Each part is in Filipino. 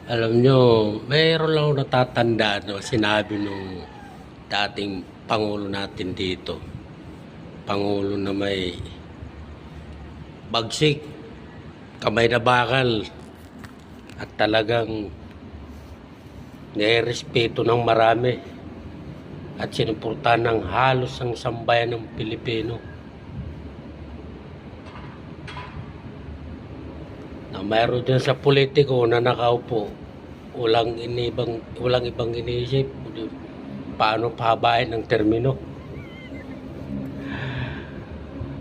Alam nyo, mayroon lang ako natatandaan na sinabi nung dating Pangulo natin dito. Pangulo na may bagsik, kamay na bakal, at talagang nirespeto ng marami at sinuportahan ng halos ang sambayan ng Pilipino. Na mayroon dyan sa politiko na nakaupo, walang ibang iniisip paano pahabain ng termino.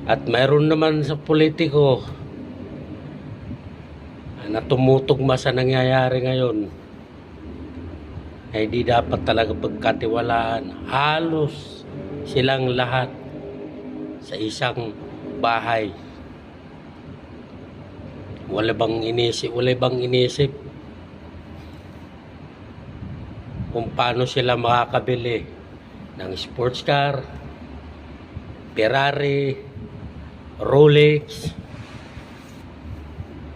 At mayroon naman sa politiko na tumutugma sa nangyayari ngayon ay di dapat talaga pagkatiwalaan. Halos silang lahat sa isang bahay. Wala bang inisip kung paano sila makakabili ng sports car, Ferrari, Rolex,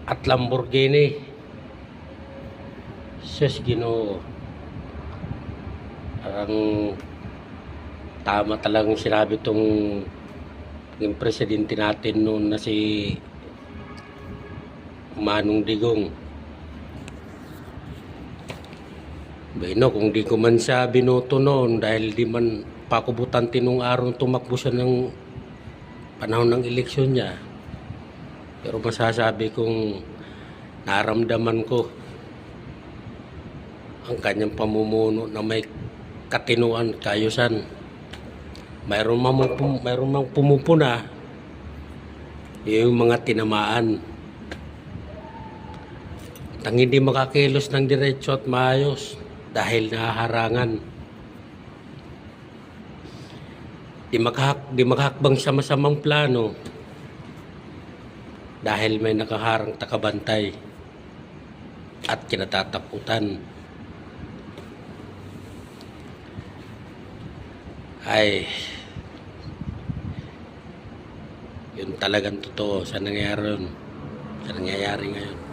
at Lamborghini. Sus, Ginoo. Parang tama talagang sinabi itong yung presidente natin noon na si Manong Digong. Bueno, kung di ko man siya binoto noon dahil di man pakubutante nung araw tumakbo siya ng panahon ng eleksyon niya. Pero masasabi kong naramdaman ko ang kanyang pamumuno na may katinuan, kayusan. Mayroon mang pumupuna yung mga tinamaan. At ang hindi makakilos ng diretso at maayos dahil nahaharangan. Di makahakbang sa masamang plano dahil may nakaharang takabantay at kinatatakutan. Ay, yun talagang totoo sa nangyayari ngayon.